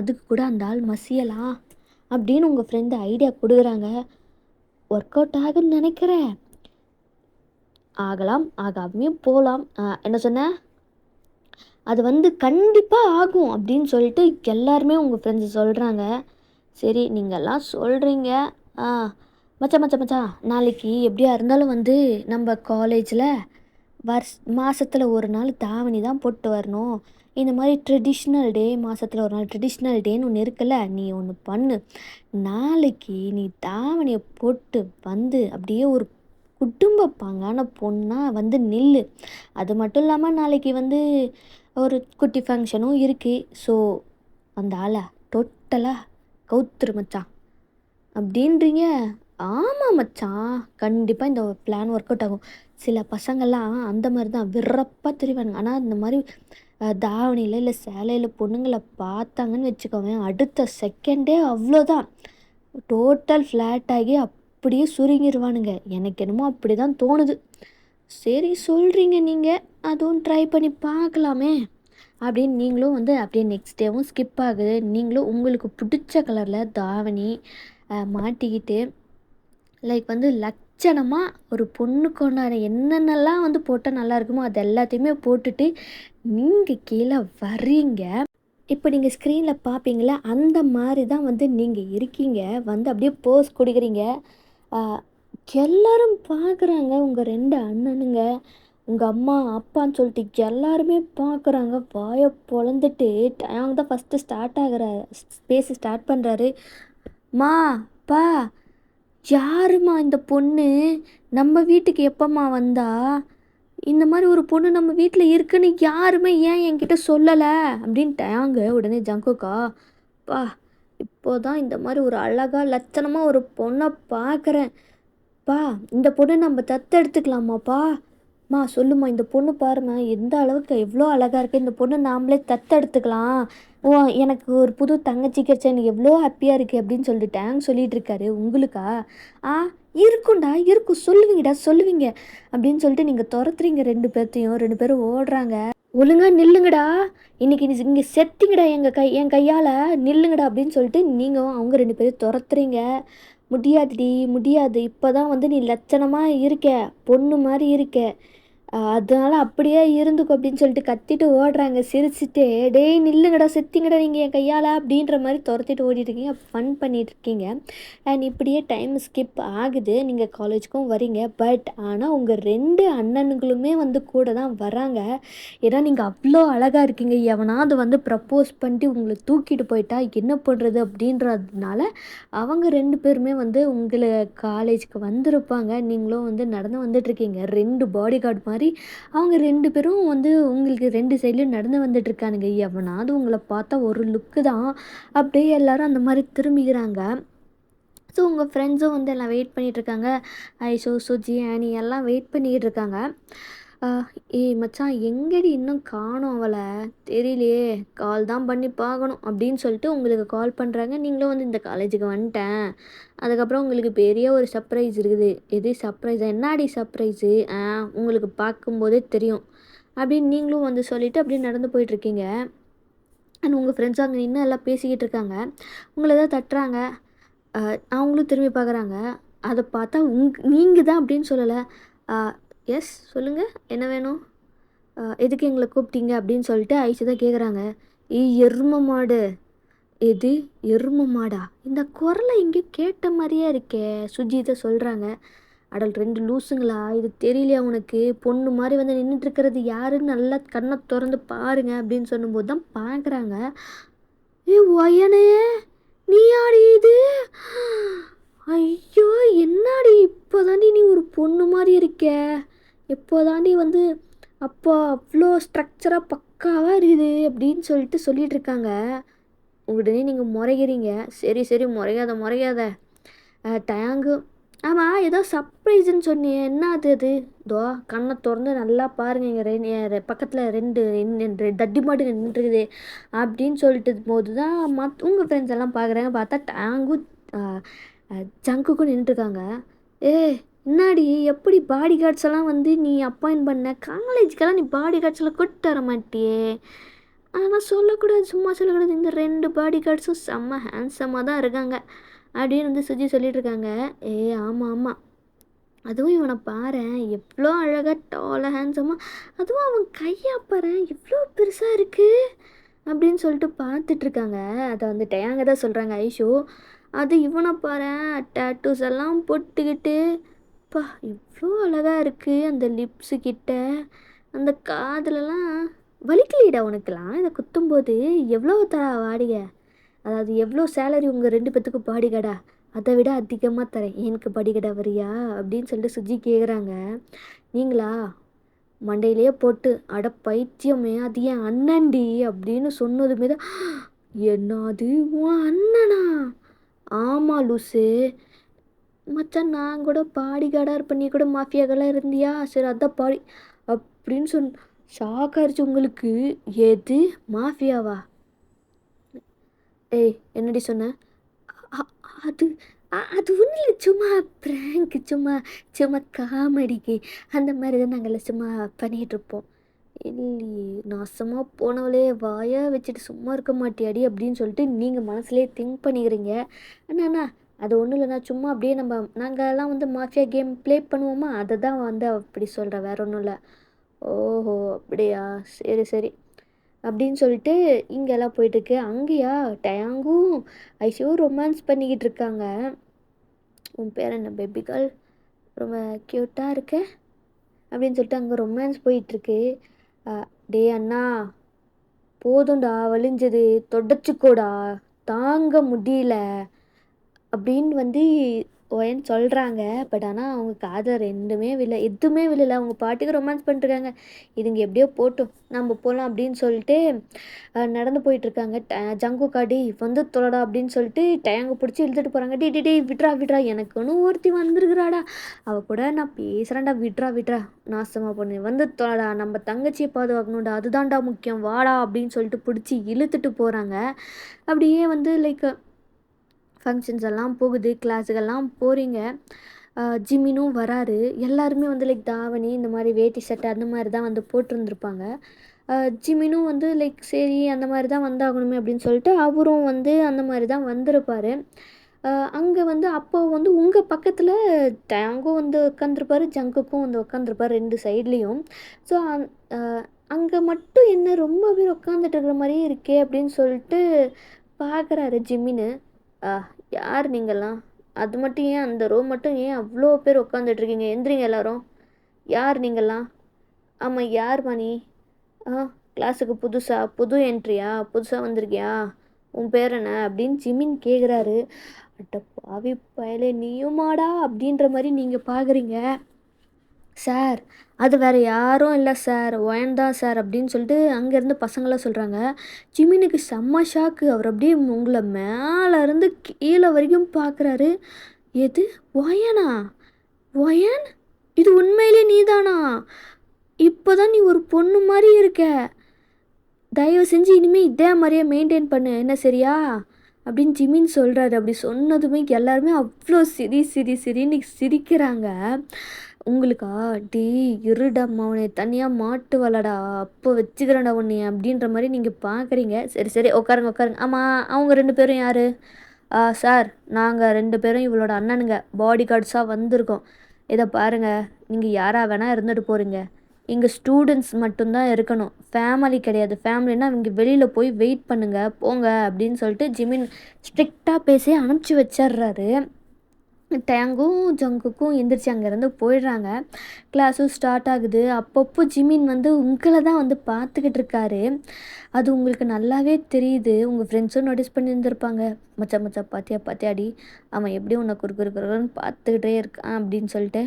அதுக்கு கூட அந்த ஆள் மசியலாம் அப்படின்னு உங்கள் ஃப்ரெண்டு ஐடியா கொடுக்குறாங்க. ஒர்க் அவுட் ஆகுன்னு நினைக்கிறேன். ஆகலாம், ஆகாமையும் போகலாம். என்ன சொன்ன, அது கண்டிப்பாக ஆகும் அப்படின்னு சொல்லிட்டு எல்லாருமே உங்கள் ஃப்ரெண்ட்ஸு சொல்கிறாங்க. சரி, நீங்கள்லாம் சொல்கிறீங்க. மச்சான் நாளைக்கு எப்படியா இருந்தாலும் நம்ம காலேஜில் மாதத்தில் ஒரு நாள் தாவணி தான் போட்டு வரணும். இந்த மாதிரி ட்ரெடிஷ்னல் டே, மாதத்தில் ஒரு நாள் ட்ரெடிஷ்னல் டேன்னு ஒன்று இருக்குல்ல, நீ ஒன்று பண்ணு, நாளைக்கு நீ தாவணியை போட்டு அப்படியே ஒரு குடும்ப பாங்கான பொண்ணா வந்து நில்லு. அது மட்டும் இல்லாமல் நாளைக்கு வந்து ஒரு குட்டி ஃபங்க்ஷனும் இருக்குது. ஸோ அந்த ஆளை டோட்டலாக கவுத்துரு மச்சான் அப்படின்றீங்க. ஆமாம் மச்சான், கண்டிப்பாக இந்த பிளான் ஒர்க் அவுட் ஆகும். சில பசங்கள்லாம் அந்த மாதிரி தான் விறப்பாக தெரிவானுங்க. ஆனால் இந்த மாதிரி தாவணியில் இல்லை சேலையில் பொண்ணுங்களை பார்த்தாங்கன்னு வச்சுக்கோங்க, அடுத்த செகண்டே அவ்வளோதான், டோட்டல் ஃப்ளாட் ஆகி அப்படியே சுருங்கிடுவானுங்க. எனக்கு என்னமோ அப்படி தான் தோணுது. சரி சொல்கிறீங்க நீங்கள், அதுவும் ட்ரை பண்ணி பார்க்கலாமே அப்படின்னு நீங்களும் வந்து அப்படியே நெக்ஸ்ட் டேவும் ஸ்கிப் ஆகுது. நீங்களும் உங்களுக்கு பிடிச்ச கலரில் தாவணி மாட்டிக்கிட்டு லைக் வந்து லட்சணமாக ஒரு பொண்ணுக்கு உண்டான என்னென்னலாம் வந்து போட்டால் நல்லா இருக்குமோ அது எல்லாத்தையுமே போட்டுட்டு நீங்கள் கீழே வர்றீங்க. இப்போ நீங்கள் ஸ்க்ரீனில் பார்ப்பீங்களா, அந்த மாதிரி தான் வந்து நீங்கள் இருக்கீங்க. வந்து அப்படியே போஸ் கொடுக்குறீங்க. எல்லாரும் பார்க்குறாங்க, உங்கள் 2 அண்ணனுங்க, உங்கள் அம்மா அப்பான்னு சொல்லிட்டு எல்லாருமே பார்க்குறாங்க. வாயை பொழந்துட்டு அவங்க தான் ஃபஸ்ட்டு ஸ்டார்ட் ஆகிற ஸ்பேஸ் ஸ்டார்ட் பண்ணுறாரு. மா பா, யாருமா இந்த பொண்ணு, நம்ம வீட்டுக்கு எப்போம்மா வந்தா, இந்த மாதிரி ஒரு பொண்ணு நம்ம வீட்டில் இருக்குன்னு யாருமே ஏன் என்கிட்ட சொல்லலை அப்படின்ட்டாங்க. உடனே ஜங்குக்கா, பா இப்போ தான் இந்த மாதிரி ஒரு அழகாக லட்சணமாக ஒரு பொண்ணை பார்க்குறேன் பா, இந்த பொண்ணு நம்ம தத்தெடுத்துக்கலாமாப்பா, மா சொல்லுமா, இந்த பொண்ணு பாருமா எந்த அளவுக்கு எவ்வளோ அழகாக இருக்குது, இந்த பொண்ணு நாமளே தத்தெடுத்துக்கலாம், ஓ எனக்கு ஒரு புது தங்கச்சி கிடைச்சா எனக்கு எவ்வளோ ஹாப்பியாக இருக்குது அப்படின்னு சொல்லிட்டாங்க சொல்லிட்டு இருக்காரு. உங்களுக்கா? ஆ இருக்கும்டா இருக்கும், சொல்லுவீங்கடா சொல்லுவீங்க அப்படின்னு சொல்லிட்டு நீங்கள் துரத்துறீங்க 2 பேர்த்தையும். 2 பேரும் ஓடுறாங்க. ஒழுங்காக நில்லுங்கடா, இன்னைக்கு இங்கே செத்திங்கடா என் கையால் நில்லுங்கடா அப்படின்னு சொல்லிட்டு நீங்கள் அவங்க 2 பேரும் துரத்துறீங்க. முடியாதுடி முடியாது, இப்போ தான் வந்து நீ லட்சணமாக இருக்க, பொண்ணு மாதிரி இருக்க, அதனால அப்படியே இருந்துக்கும் அப்படின்னு சொல்லிட்டு கத்திட்டு ஓடுறாங்க சிரிச்சுட்டு. டேய் நில்லுங்கடா, செத்திங்கடா நீங்கள் என் கையால் அப்படின்ற மாதிரி துரத்திட்டு ஓடிட்டுருக்கீங்க, ஃபன் பண்ணிகிட்ருக்கீங்க. அண்ட் இப்படியே டைம் ஸ்கிப் ஆகுது. நீங்கள் காலேஜுக்கும் வரீங்க. பட் ஆனால் உங்கள் 2 அண்ணனுங்களுமே வந்து கூட தான் வராங்க. ஏன்னா நீங்கள் அவ்வளோ அழகாக இருக்கீங்க. எவனாவது வந்து ப்ரப்போஸ் பண்ணிட்டு உங்களை தூக்கிட்டு போயிட்டா என்ன பண்ணுறது அப்படின்றதுனால அவங்க 2 பேருமே வந்து உங்களை காலேஜுக்கு வந்திருப்பாங்க. நீங்களும் வந்து நடந்து வந்துட்டுருக்கீங்க. 2 பாடி கார்டு மாதிரி அவங்க 2 பேரும் வந்து உங்களுக்கு 2 சைட்லேயும் நடந்து வந்துட்டுருக்கானுங்க. எவனாவது உங்களை பார்த்தா ஒரு லுக்கு தான், அப்படியே எல்லோரும் அந்த மாதிரி திரும்பிக்கிறாங்க. ஸோ உங்கள் ஃப்ரெண்ட்ஸும் வந்து எல்லாம் வெயிட் பண்ணிகிட்ருக்காங்க. ஐஷோ, சுஜி, ஆனி எல்லாம் வெயிட் பண்ணிக்கிட்டு இருக்காங்க. ஏய் மச்சான், எங்கடி இன்னும் காணோம் அவளை, தெரியலையே, கால் தான் பண்ணி பார்க்கணும் அப்படின்னு சொல்லிட்டு உங்களுக்கு கால் பண்ணுறாங்க. நீங்களும் வந்து இந்த காலேஜுக்கு வந்துட்டேன், அதுக்கப்புறம் உங்களுக்கு பெரிய ஒரு சர்ப்ரைஸ் இருக்குது. எது சர்ப்ரைஸா? என்னாடி சர்ப்ரைஸு? உங்களுக்கு பார்க்கும்போதே தெரியும் அப்படின்னு நீங்களும் வந்து சொல்லிவிட்டு அப்படியே நடந்து போயிட்டுருக்கீங்க. அண்ட் உங்கள் ஃப்ரெண்ட்ஸும் அங்கே நின்று எல்லாம் பேசிக்கிட்டு இருக்காங்க. உங்களை தான் தட்டுறாங்க. அவங்களும் திரும்பி பார்க்குறாங்க. அதை பார்த்தா நீங்கள் தான் அப்படின்னு சொல்லலை. எஸ் சொல்லுங்கள், என்ன வேணும், எதுக்கு எங்களை கூப்பிட்டீங்க அப்படின்னு சொல்லிட்டு ஐஷு தான் கேட்குறாங்க. எரும மாடு. எது எரும மாடா? இந்த குரலை எங்கேயோ கேட்ட மாதிரியே இருக்கே, சுஜித்தை சொல்கிறாங்க. அடல் 2 லூசுங்களா, இது தெரியலையா உனக்கு, பொண்ணு மாதிரி வந்து நின்றுட்டுருக்கிறது யாருன்னு நல்லா கண்ணை திறந்து பாருங்க அப்படின்னு சொல்லும்போது தான் பார்க்குறாங்க. ஒயனே, நீ ஆடி இது? ஐயோ என்னாடி, இப்போதாண்டி நீ ஒரு பொண்ணு மாதிரி இருக்க, இப்போதாண்டி வந்து அப்போ அவ்வளோ ஸ்ட்ரக்சராக பக்காவாக இருக்குது அப்படின்னு சொல்லிட்டு சொல்லிகிட்டு இருக்காங்க. உடனே நீங்கள் முறைகிறீங்க. சரி சரி, முறையாத டேங்கு. ஆமாம், ஏதோ சர்ப்ரைஸுன்னு சொன்னியே, என்ன அது? இதோ கண்ணை திறந்து நல்லா பாருங்கள், இங்கே பக்கத்தில் 2 தட்டி மாட்டுங்க நின்றுருக்குது அப்படின்னு சொல்லிட்டு போது தான் உங்கள் ஃப்ரெண்ட்ஸ் எல்லாம் பார்க்குறாங்க. பார்த்தா டேங்கும் ஜங்குக்கும் நின்றுருக்காங்க. என்னாடி, எப்படி பாடி கார்ட்ஸ் எல்லாம் வந்து நீ அப்பாயிண்ட் பண்ண? காலேஜுக்கெல்லாம் நீ பாடி கார்ட்ஸ் எல்லாம் கூப்பிட்டு வர மாட்டியே? ஆனால் சொல்லக்கூடாது, சும்மா சொல்லக்கூடாது, இந்த 2 பாடி கார்ட்ஸும் செம்ம ஹேண்ட்ஸமாக தான் இருக்காங்க அப்படின்னு வந்து சுஜி சொல்லிகிட்ருக்காங்க. ஆமாம், அதுவும் இவனை பாரேன், எவ்வளோ அழகாக டாலாக ஹேண்ட்ஸமாக, அதுவும் அவன் கையை பாரேன் எவ்வளோ பெருசாக இருக்குது அப்படின்னு சொல்லிட்டு பார்த்துட்ருக்காங்க. அதை வந்து டேங்க தான் சொல்கிறாங்க ஐஷோ. அது இவனை பாரேன், டேட்டூஸ் எல்லாம் போட்டுக்கிட்டு, பா இவ்வளோ அழகாக இருக்குது, அந்த லிப்ஸு கிட்ட, அந்த காதலெல்லாம் வலிக்கலைடா உனக்கெல்லாம் இதை குத்தும்போது? எவ்வளோ தரா வாடகை, அதாவது எவ்வளோ சேலரி உங்கள் 2 பேத்துக்கு பாடி கார்டா அதை விட அதிகமாக தரேன், எனக்கு படிக்கடை வரியா அப்படின்னு சொல்லிட்டு சுஜி கேட்குறாங்க. நீங்களா மண்டையிலேயே போட்டு அட பைத்தியமே அது என் அண்ணன்டி அப்படின்னு சொன்னதுமே தான், என்னது உன் அண்ணனா? ஆமாம் லூசு. மச்சான் நான் கூட பாடிகார்டாக இருப்பேன், நீ கூட மாஃபியாக்கெல்லாம் இருந்தியா, சரி அதான் பாடி அப்படின்னு ஷாக் ஆயிடுச்சு உங்களுக்கு. எது மாஃபியாவா? ஏய் என்னடி சொன்ன? அ- அது அது ஒன்றும் இல்லை, சும்மா ப்ராங்க், சும்மா சும்மா காமெடிக்கு அந்த மாதிரி தான் நாங்கள் சும்மா பண்ணிகிட்ருப்போம். இல்லையே நாசமாக போனவளே, வாயை வச்சுட்டு சும்மா இருக்க மாட்டியாடி அப்படின்னு சொல்லிட்டு நீங்கள் மனசுலேயே திங்க் பண்ணிக்கிறீங்க. அண்ணா அது ஒன்றும் இல்லைண்ணா, சும்மா அப்படியே நாங்கள்லாம் வந்து மாஃபியா கேம் ப்ளே பண்ணுவோமா, அதை தான் வந்து அப்படி சொல்கிறேன், வேற ஒன்றும் இல்லை. ஓஹோ அப்படியா, சரி சரி அப்படின்னு சொல்லிட்டு இங்கெல்லாம் போயிட்டுருக்கு. அங்கேயா டயாங்கும் ஐஷுவும் ரொமான்ஸ் பண்ணிக்கிட்டு இருக்காங்க. உன் பேர் என்ன பேபி கேர்ள், ரொம்ப க்யூட்டாக இருக்க அப்படின்னு சொல்லிட்டு அங்கே ரொமான்ஸ் போயிட்டுருக்கு. டே அண்ணா போதும்டா வலிஞ்சது, தொடச்சிக்கோடா, தாங்க முடியல அப்படின்னு வந்து ஒயன்னு சொல்கிறாங்க. பட் ஆனால் அவங்க காதில் ரெண்டுமே விழல, எதுவுமே விழல. அவங்க பாட்டுக்கு ரொமான்ஸ் பண்ணிட்டுருக்காங்க. இதுங்க எப்படியோ போட்டும், நம்ம போகலாம் அப்படின்னு சொல்லிட்டு நடந்து போயிட்டுருக்காங்க. ஜங்கு காடி வந்து தொலைடா அப்படின்னு சொல்லிட்டு டயங்க பிடிச்சி இழுத்துட்டு போகிறாங்க. டி டி டி விட்றா விட்றா, எனக்குன்னு ஒருத்தி வந்திருக்குறாடா, அவள் கூட நான் பேசுகிறேன்டா, விட்றா விட்றா, நாசமாக பொண்ணு வந்து தொலைடா, நம்ம தங்கச்சியை பாதுகாக்கணும்டா, அதுதான்டா முக்கியம், வாடா அப்படின்னு சொல்லிட்டு பிடிச்சி இழுத்துட்டு போகிறாங்க. அப்படியே வந்து லைக் ஃபங்க்ஷன்ஸ் எல்லாம் போகுது, கிளாஸுக்கெல்லாம் போகிறீங்க. ஜிமினும் வராரு. எல்லாருமே வந்து லைக் தாவணி இந்த மாதிரி வேட்டி சட்டை அந்த மாதிரி தான் வந்து போட்டிருந்துருப்பாங்க. ஜிமினும் வந்து லைக் சரி அந்த மாதிரி தான் வந்தாகணுமே அப்படின்னு சொல்லிட்டு அவரும் வந்து அந்த மாதிரி தான் வந்திருப்பார். அங்கே வந்து அப்போ வந்து உங்கள் பக்கத்தில் டேங்கும் வந்து உட்காந்துருப்பாரு, ஜங்குக்கும் வந்து உட்காந்துருப்பாரு, ரெண்டு சைட்லேயும். ஸோ அங்கே மட்டும் என்ன ரொம்ப பேர் உட்காந்துட்டு இருக்கிற மாதிரியே இருக்கே அப்படின்னு சொல்லிட்டு பார்க்குறாரு ஜிமின்னு. யார் நீங்கள்லாம்? அது மட்டும் ஏன் அந்த ரோ மட்டும் ஏன் அவ்வளோ பேர் உட்காந்துட்ருக்கீங்க? எந்திரிங்க எல்லாரும். யார் நீங்கள்லாம்? ஆமாம் யார்மா நீ? கிளாஸுக்கு புது என்ட்ரியா? புதுசாக வந்திருக்கியா? உன் பேர் என்ன அப்படின்னு ஜிமின் கேட்குறாரு. அட்ட பாவி பயலே நீயுமாடா அப்படின்ற மாதிரி நீங்கள் பார்க்குறீங்க. சார் அது வேறு யாரும் இல்லை சார், ஒயன் தான் சார் அப்படின்னு சொல்லிட்டு அங்கேருந்து பசங்களாம் சொல்கிறாங்க. ஜிமினுக்கு செம்ம ஷாக்கு. அவர் அப்படியே உங்களை மேலேருந்து கீழே வரைக்கும் பார்க்குறாரு. எது ஒயனா? ஒயன், இது உண்மையிலே நீதானா? இப்போ தான் நீ ஒரு பொண்ணு மாதிரி இருக்க, தயவு செஞ்சு இனிமேல் இதே மாதிரியே மெயின்டைன் பண்ணு என்ன, சரியா அப்படின்னு ஜிமின் சொல்கிறாரு. அப்படி சொன்னதுமே எல்லாருமே அவ்வளோ சிரின்னு சிரிக்கிறாங்க. உங்களுக்கா? டீ இருடம்மா, உன்னை தனியாக மாட்டுவலடா, அப்போ வச்சுக்கிறேன்டா உன்னை அப்படின்ற மாதிரி நீங்கள் பார்க்குறீங்க. சரி சரி உட்காருங்க. ஆமாம் அவங்க ரெண்டு பேரும் யார்? சார் நாங்கள் ரெண்டு பேரும் இவளோட அண்ணனுங்க, பாடி கார்ட்ஸாக வந்திருக்கோம். இதை பாருங்கள், நீங்கள் யாராக வேணால் இருந்துட்டு போகிறீங்க, இங்கே ஸ்டூடெண்ட்ஸ் மட்டும்தான் இருக்கணும், ஃபேமிலி கிடையாது. ஃபேமிலின்னா இங்கே வெளியில் போய் வெயிட் பண்ணுங்கள் போங்க அப்படின்னு சொல்லிட்டு ஜிமின் ஸ்ட்ரிக்டாக பேசி அனுப்பிச்சி வச்சிட்றாரு. டேங்கும் ஜங்குக்கும் எந்திரிச்சு அங்கேருந்து போயிடுறாங்க. கிளாஸும் ஸ்டார்ட் ஆகுது. அப்பப்போ ஜிமின் வந்து உங்களை தான் வந்து பார்த்துக்கிட்டு இருக்காரு. அது உங்களுக்கு நல்லாவே தெரியுது. உங்கள் ஃப்ரெண்ட்ஸும் நோட்டீஸ் பண்ணியிருந்திருப்பாங்க. மச்சான் பாத்தியாடி, அவன் எப்படி உன்னை குறுக்குன்னு பார்த்துக்கிட்டே இருக்கான் அப்படின்னு சொல்லிட்டு.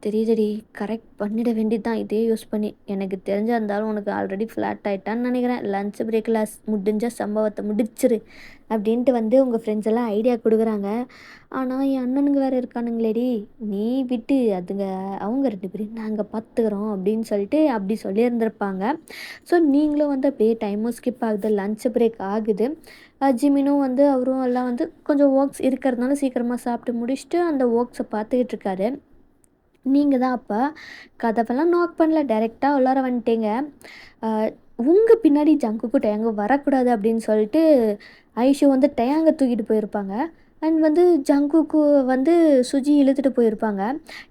தெரியுதுடி, கரெக்ட் பண்ணிட வேண்டியது தான் இதே யூஸ் பண்ணி. எனக்கு தெரிஞ்ச இருந்தாலும் உனக்கு ஆல்ரெடி ஃப்ளாட் ஆகிட்டான்னு நினைக்கிறேன். லன்ச் பிரேக்கில் முடிஞ்ச சம்பவத்தை முடிச்சிரு அப்படின்ட்டு வந்து உங்கள் ஃப்ரெண்ட்ஸ் எல்லாம் ஐடியா கொடுக்குறாங்க. ஆனால் என் அண்ணனுங்க வேறு இருக்கானுங்களேடி, நீ விட்டு அதுங்க, அவங்க ரெண்டு பேரும் நாங்கள் பார்த்துக்குறோம் அப்படின்னு சொல்லிட்டு அப்படி சொல்லியிருந்திருப்பாங்க. ஸோ நீங்களும் வந்து அப்படியே டைமும் ஸ்கிப் ஆகுது, லன்ச் பிரேக் ஆகுது. ஜிமினும் வந்து அவரும் எல்லாம் வந்து கொஞ்சம் ஒர்க்ஸ் இருக்கிறதுனால சீக்கிரமாக சாப்பிட்டு முடிச்சுட்டு அந்த ஒர்க்ஸை பார்த்துக்கிட்டு இருக்காரு. நீங்கள் தான் அப்போ கதவெல்லாம் நாக் பண்ணல, டைரெக்டாக உள்ளார வந்துட்டீங்க. உங்கள் பின்னாடி ஜங்குக்கு டேங்கு வரக்கூடாது அப்படின்னு சொல்லிட்டு ஐஷு வந்து டேங்கை தூக்கிட்டு போயிருப்பாங்க. அண்ட் வந்து ஜங்குக்கு வந்து சுஜி இழுத்துட்டு போயிருப்பாங்க.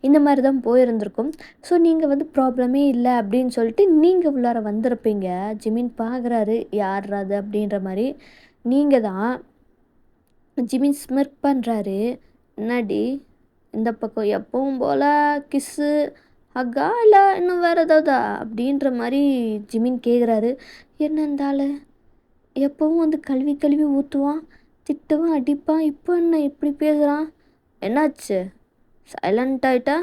இந்த மாதிரி தான் போயிருந்திருக்கும். ஸோ நீங்கள் வந்து ப்ராப்ளமே இல்லை அப்படின்னு சொல்லிட்டு நீங்கள் உள்ளார வந்திருப்பீங்க. ஜிமின் பார்க்குறாரு யார் அது அப்படின்ற மாதிரி. நீங்கள் தான். ஜிமின் ஸ்மிர்க் பண்ணுறாரு. என்னடி இந்த பக்கம் எப்பவும் போல் கிஸ்ஸு ஹக்கா இல்லை இன்னும் வேறு ஏதாவதா அப்படின்ற மாதிரி ஜிமின் கேட்குறாரு. என்ன இருந்தாலும் எப்பவும் வந்து கழுவி ஊற்றுவான், திட்டுவான், அடிப்பான். இப்போ என்ன இப்படி பேசுகிறான்? என்னாச்சு? சைலண்ட் ஆயிட்டா?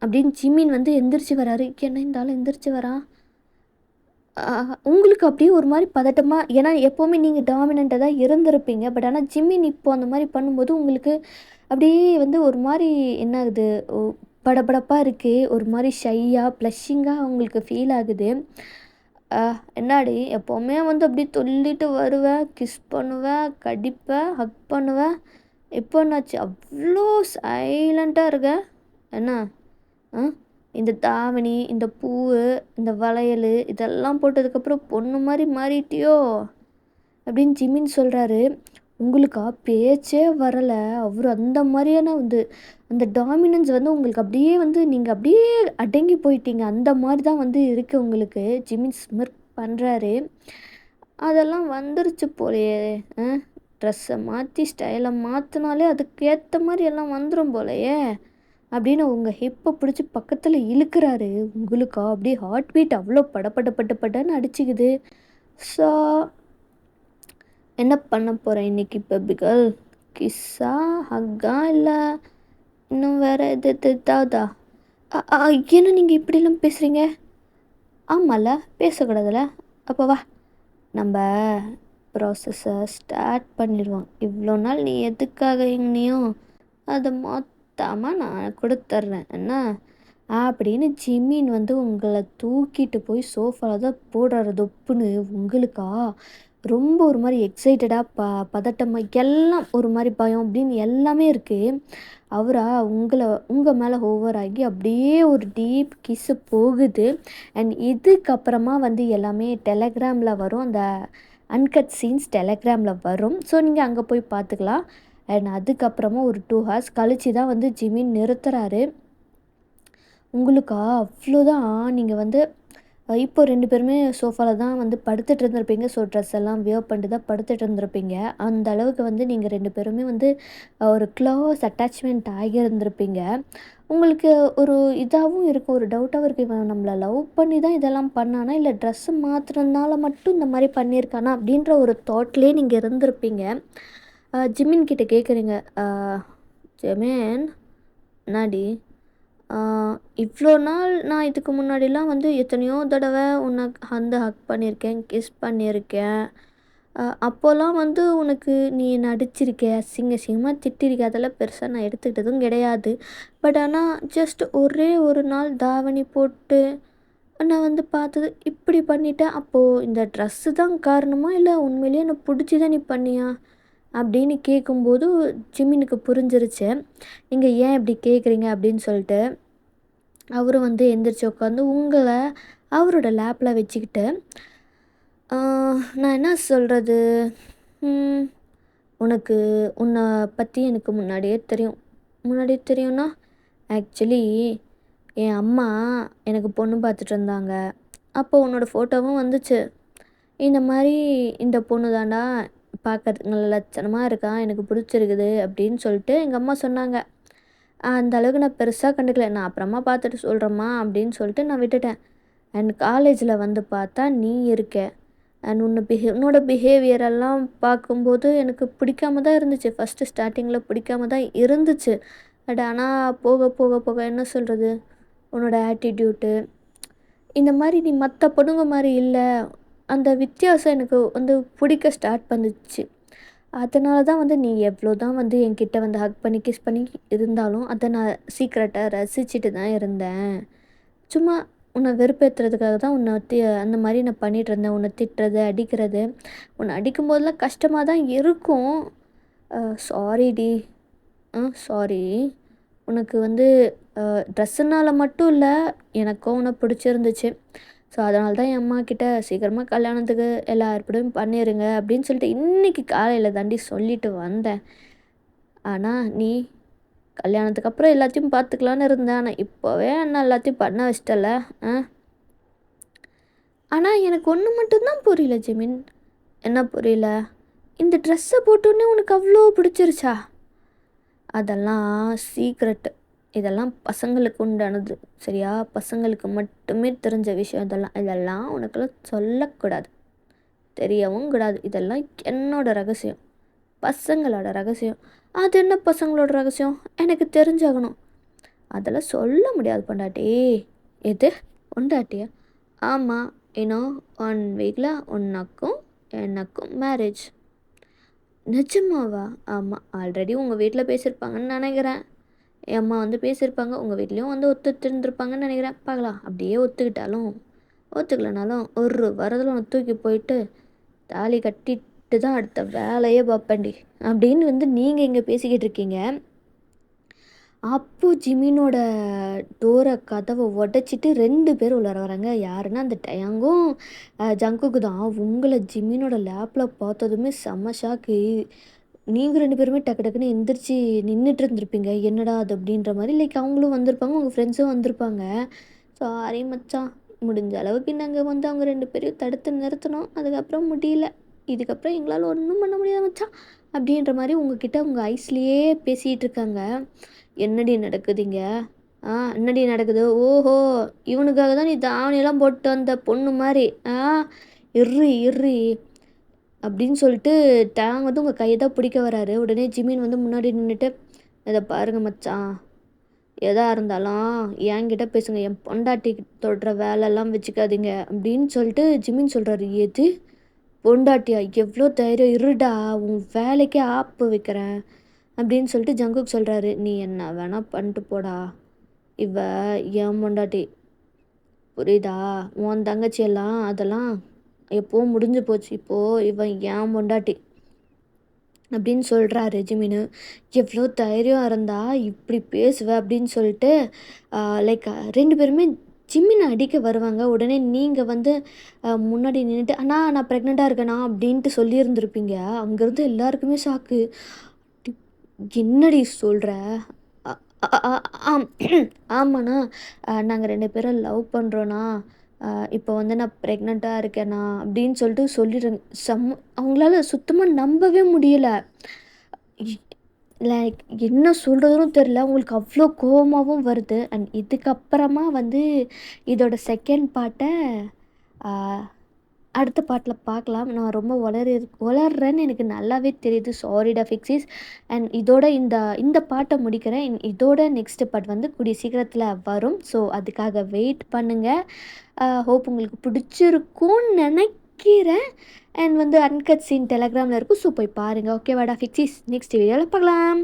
அப்படின்னு ஜிமின் வந்து எந்திரிச்சு வராரு. என்ன இந்த ஆள் எந்திரிச்சு வரான்? உங்களுக்கு அப்படியே ஒரு மாதிரி பதட்டமாக, ஏன்னா எப்போவுமே நீங்கள் டாமினண்ட்டாக தான் இருந்திருப்பீங்க. பட் ஆனால் ஜிம்மின் இப்போ அந்த மாதிரி பண்ணும்போது உங்களுக்கு அப்படியே வந்து ஒரு மாதிரி என்ன ஆகுது, படபடப்பாக இருக்குது. ஒரு மாதிரி ஷையாக ப்ளஷிங்காக உங்களுக்கு ஃபீல் ஆகுது. என்னாடி எப்போவுமே வந்து அப்படியே சொல்லிட்டு வருவேன், கிஸ் பண்ணுவேன், கடிப்பேன், ஹக் பண்ணுவேன். இப்போ என்னாச்சு அவ்வளோ சைலண்ட்டாக இருக்க? என்ன? இந்த தாவணி, இந்த பூவு, இந்த வளையல் இதெல்லாம் போட்டதுக்கப்புறம் பொண்ணு மாதிரி மாறிட்டியோ? அப்படின்னு ஜிமின் சொல்கிறாரு. உங்களுக்கா பேச்சே வரலை. அவர் அந்த மாதிரியான வந்து அந்த டாமினன்ஸ் வந்து உங்களுக்கு அப்படியே வந்து நீங்கள் அப்படியே அடங்கி போயிட்டீங்க. அந்த மாதிரி தான் வந்து இருக்குது உங்களுக்கு. ஜிமின் ஸ்மிர்க் பண்ணுறாரு. அதெல்லாம் வந்துருச்சு போலையே. ட்ரெஸ்ஸை மாற்றி ஸ்டைலை மாற்றினாலே அதுக்கேற்ற மாதிரி எல்லாம் வந்துடும் போலையே அப்படின்னு உங்கள் ஹிப்பை பிடிச்சி பக்கத்தில் இழுக்கிறாரு. உங்களுக்கா அப்படியே ஹார்ட் பீட் அவ்வளோ படன்னு அடிச்சுக்குது. ஸோ என்ன பண்ண போகிறேன் இன்றைக்கி பேபிகள்? கிஸ்ஸா, ஹக்கா, இல்லை இன்னும் வேறு எதாவதா? என்ன நீங்கள் இப்படிலாம் பேசுகிறீங்க? ஆமாம்ல, பேசக்கூடாதுல்ல. அப்போ வா, நம்ம ப்ராசஸை ஸ்டார்ட் பண்ணிடுவோம். இவ்வளோ நாள் நீ எதுக்காக எங்கேயும் அதை மொத்தமாக நான் கொடுத்துட்றேன் என்ன அப்படின்னு ஜிமின் வந்து உங்களை தூக்கிட்டு போய் சோஃபாவில் தான் போடுறாரு தொப்புன்னு. உங்களுக்கா ரொம்ப ஒரு மாதிரி எக்ஸைட்டடாக பதட்டமாக எல்லாம் ஒரு மாதிரி பயம் அப்படின்னு எல்லாமே இருக்குது. அவரா உங்கள் மேலே ஓவர் ஆகி அப்படியே ஒரு டீப் கிஸ்ஸு போகுது. அண்ட் இதுக்கப்புறமா வந்து எல்லாமே டெலகிராமில் வரும். அந்த அன்கட் சீன்ஸ் டெலகிராமில் வரும். ஸோ நீங்கள் அங்கே போய் பார்த்துக்கலாம். அண்ட் அதுக்கப்புறமா ஒரு 2 ஹார்ஸ் கழித்து தான் வந்து ஜிமின் நிறுத்துறாரு. உங்களுக்கா அவ்வளோதான். நீங்கள் வந்து இப்போ 2 பேருமே சோஃபாவில் தான் வந்து படுத்துட்டு இருந்திருப்பீங்க. ஸோ ட்ரெஸ் எல்லாம் வியர் பண்ணிட்டு தான் படுத்துட்டு இருந்திருப்பீங்க. அந்த அளவுக்கு வந்து நீங்கள் 2 பேருமே வந்து ஒரு க்ளோஸ் அட்டாச்மெண்ட் ஆகியிருந்திருப்பீங்க. உங்களுக்கு ஒரு இதாகவும் இருக்கும், ஒரு டவுட்டாகவும் இருக்குது. இவன் நம்மளை லவ் பண்ணி தான் இதெல்லாம் பண்ணானா, இல்லை ட்ரெஸ்ஸு மாற்றுறதுனால மட்டும் இந்த மாதிரி பண்ணியிருக்கானா அப்படின்ற ஒரு தாட்லேயே நீங்கள் இருந்திருப்பீங்க. ஜிமின் கிட்ட கேட்குறீங்க, ஜெமேன் என்னாடி இவ்வளோ நாள் நான் இதுக்கு முன்னாடிலாம் வந்து எத்தனையோ தடவை உன்னை வந்து ஹக் பண்ணியிருக்கேன், கிஸ் பண்ணியிருக்கேன். அப்போல்லாம் வந்து உனக்கு நீ என்னை அடிச்சிருக்க, அசிங்கமாக திட்டிருக்க. அதெல்லாம் பெருசாக நான் எடுத்துக்கிட்டதும் கிடையாது. பட் ஆனால் ஜஸ்ட் ஒரே ஒரு நாள் தாவணி போட்டு நான் வந்து பார்த்தது இப்படி பண்ணிட்டேன். அப்போது இந்த ட்ரெஸ்ஸு தான் காரணமா, இல்லை உண்மையிலேயே என்னை பிடிச்சி தான் நீ பண்ணியா அப்படின்னு கேட்கும்போது ஜிமினுக்கு புரிஞ்சிருச்சு. நீங்கள் ஏன் இப்படி கேட்குறீங்க அப்படின்னு சொல்லிட்டு. அவரும் வந்து எந்திரிச்சு உட்காந்து உங்களை அவரோட லேப்பில் வச்சுக்கிட்டு, நான் என்ன சொல்கிறது, உனக்கு உன்னை பற்றி எனக்கு முன்னாடியே தெரியும்னா ஆக்சுவலி என் அம்மா எனக்கு பொண்ணு பார்த்துட்டு இருந்தாங்க. அப்போ உன்னோட ஃபோட்டோவும் வந்துச்சு. இந்த மாதிரி இந்த பொண்ணு தாண்டா பார்க்கறதுக்கு நல்ல லட்சணமாக இருக்கா, எனக்கு பிடிச்சிருக்குது அப்படின்னு சொல்லிட்டு எங்கள் அம்மா சொன்னாங்க. அந்த அளவுக்கு நான் பெருசாக கண்டுக்கல. நான் அப்புறமா பார்த்துட்டு சொல்கிறேம்மா அப்படின்னு சொல்லிட்டு நான் விட்டுட்டேன். அண்ட் காலேஜில் வந்து பார்த்தா நீ இருக்க. அண்ட் உன்னோட பிஹேவியரெல்லாம் பார்க்கும்போது எனக்கு பிடிக்காம தான் இருந்துச்சு. ஃபஸ்ட்டு ஸ்டார்டிங்கில் பிடிக்காம தான் இருந்துச்சு. பட் ஆனால் போக போக போக என்ன சொல்கிறது, உன்னோட ஆட்டிடியூட்டு இந்த மாதிரி நீ மற்ற பொண்ணுங்க மாதிரி இல்லை. அந்த வித்தியாசம் எனக்கு வந்து பிடிக்க ஸ்டார்ட் பண்ணுச்சு. அதனால தான் வந்து நீ எவ்வளோ தான் வந்து என்கிட்ட வந்து ஹக் பண்ணி கிஸ் பண்ணி இருந்தாலும் அதை நான் சீக்ரெட்டாக ரசிச்சுட்டு தான் இருந்தேன். சும்மா உன்னை வெறுப்பேற்றுறதுக்காக தான் உன்னை அந்த மாதிரி நான் பண்ணிகிட்டு இருந்தேன். உன்னை திட்டுறது, அடிக்கிறது. உன்னை அடிக்கும்போதெல்லாம் கஷ்டமாக தான் இருக்கும். சாரிடி. சாரி. உனக்கு வந்து ட்ரெஸ்ஸுனால மட்டும் இல்லை, எனக்கும் உன்னை பிடிச்சிருந்துச்சு. ஸோ அதனால தான் என் அம்மாக்கிட்ட சீக்கிரமாக கல்யாணத்துக்கு எல்லா ஏற்பாடும் பண்ணிடுங்க அப்படின்னு சொல்லிட்டு இன்றைக்கி காலையில் தாண்டி சொல்லிட்டு வந்தேன். ஆனால் நீ கல்யாணத்துக்கு அப்புறம் எல்லாத்தையும் பார்த்துக்கலான்னு இருந்தேன். ஆனால் இப்போவே என்ன எல்லாத்தையும் பண்ண வச்சிட்டல. ஆனால் எனக்கு ஒன்று மட்டும்தான் புரியல ஜிமின். என்ன புரியல? இந்த ட்ரெஸ்ஸை போட்டோன்னே உனக்கு அவ்வளோ பிடிச்சிருச்சா? அதெல்லாம் சீக்ரெட்டு. இதெல்லாம் பசங்களுக்கு உண்டானது, சரியா? பசங்களுக்கு மட்டுமே தெரிஞ்ச விஷயம் இதெல்லாம். இதெல்லாம் உனக்கெல்லாம் சொல்லக்கூடாது. தெரியவும் கூடாது. இதெல்லாம் என்னோட ரகசியம், பசங்களோட ரகசியம். அது என்ன பசங்களோட ரகசியம்? எனக்கு தெரிஞ்சாகணும். அதெல்லாம் சொல்ல முடியாது பொண்டாட்டி. எது பொண்டாட்டியா? ஆமாம், இன்னும் 1 வீக்கில் உனக்கும் எனக்கும் மேரேஜ். நிஜமாவா? ஆமாம், ஆல்ரெடி உங்கள் வீட்டில் பேசியிருப்பாங்கன்னு நினைக்கிறேன். என் அம்மா வந்து பேசியிருப்பாங்க, உங்கள் வீட்லேயும் வந்து ஒத்துட்டுருந்துருப்பாங்கன்னு நினைக்கிறேன். பார்க்கலாம். அப்படியே ஒத்துக்கிட்டாலும் ஒத்துக்கலனாலும் ஒரு வாரத்தில் உன்னை தூக்கி போயிட்டு தாலி கட்டிட்டு தான் அடுத்த வேலையே பார்ப்பேன்டி அப்படின்னு வந்து நீங்கள் இங்கே பேசிக்கிட்டு இருக்கீங்க. அப்போ ஜிமினோட டோரை கதவை உடச்சிட்டு 2 பேர் உள்ளார வராங்க. யாருன்னா அந்த டயாங்கும் ஜங்குக்கு தான். உங்களை ஜிமினோட லேப்பில் பார்த்ததுமே செம்ம ஷாக்கு. நீங்கள் 2 பேருமே டக்கு டக்குன்னு எந்திரிச்சு நின்றுட்டு இருந்திருப்பீங்க. என்னடா அது அப்படின்ற மாதிரி. லைக் அவங்களும் வந்திருப்பாங்க, உங்கள் ஃப்ரெண்ட்ஸும் வந்திருப்பாங்க. சாரி மச்சான், முடிஞ்ச அளவுக்கு நாங்கள் வந்து அவங்க 2 பேரையும் தடுத்து நிறுத்தணும். அதுக்கப்புறம் முடியல. இதுக்கப்புறம் எங்களால் ஒன்றும் பண்ண முடியாது மச்சான் அப்படின்ற மாதிரி உங்ககிட்ட உங்கள் ஐஸ்லேயே பேசிகிட்டு இருக்காங்க. என்னடி நடக்குதுங்க? என்னடி நடக்குது? ஓஹோ, இவனுக்காக தான் நீ தாவணியெல்லாம் போட்டு வந்த பொண்ணு மாதிரி. இர்றி இர்றி அப்படின்னு சொல்லிட்டு டேங் வந்து உங்கள் கையை தான் பிடிக்க வராரு. உடனே ஜிமின் வந்து முன்னாடி நின்றுட்டு, இதை பாருங்க மச்சான், எதா இருந்தாலும் என்கிட்ட பேசுங்க, என் பொண்டாட்டி தொடுற வேலைலாம் வச்சுக்காதீங்க அப்படின்னு சொல்லிட்டு ஜிமின் சொல்கிறாரு. எது பொண்டாட்டியா? எவ்வளோ தைரியம்! இருடா, உன் வேலைக்கே ஆப்பு வைக்கிறேன் அப்படின்னு சொல்லிட்டு ஜங்குக் சொல்கிறாரு. நீ என்ன வேணால் பண்ணிட்டு போடா, இவ என் பொண்டாட்டி, புரியுதா? உன் தங்கச்சியெல்லாம் அதெல்லாம் எப்போவும் முடிஞ்சு போச்சு. இப்போது இவன் என் பொண்டாட்டி அப்படின்னு சொல்கிறாரு ஜிமினு. எவ்வளோ தைரியம் இருந்தா இப்படி பேசுவ அப்படின்னு சொல்லிட்டு லைக் 2 பேருமே ஜிமினை அடிக்க வருவாங்க. உடனே நீங்கள் வந்து முன்னாடி நின்றுட்டு, அண்ணா நான் ப்ரெக்னெண்ட்டாக இருக்கேண்ணா அப்படின்ட்டு சொல்லியிருந்திருப்பீங்க. அங்கேருந்து எல்லாருக்குமே ஷாக்கு. என்னடி சொல்கிற? ஆம் ஆமாண்ணா, நாங்கள் 2 பேரும் லவ் பண்ணுறோண்ணா. இப்போ வந்து நான் ப்ரெக்னெண்ட்டாக இருக்கேண்ணா அப்படின்னு சொல்லிட்டு சொல்லிடுறேங்க. அவங்களால சுத்தமாக நம்பவே முடியலை. லைக் என்ன சொல்கிறதுன்னு தெரில. உங்களுக்கு அவ்வளோ கோவமாகவும் வருது. அண்ட் இதுக்கப்புறமா வந்து இதோட செகண்ட் பார்ட்டை அடுத்த பாட்டில் பார்க்கலாம். நான் ரொம்ப உளர்றேன்னு எனக்கு நல்லாவே தெரியுது. சாரிடா ஃபிக்ஸிஸ். அண்ட் இதோட இந்த பாட்டை முடிக்கிறேன். இதோட நெக்ஸ்ட் பார்ட் வந்து கூடிய சீக்கிரத்தில் வரும். ஸோ அதுக்காக வெயிட் பண்ணுங்கள். ஹோப் உங்களுக்கு பிடிச்சிருக்கும்னு நினைக்கிறேன். அண்ட் வந்து அன்கட் சீன் டெலகிராமில் இருக்கும். ஸோ போய் பாருங்கள். ஓகேவாடா ஃபிக்ஸிஸ்? நெக்ஸ்ட் வீடியோவில் பார்க்கலாம்.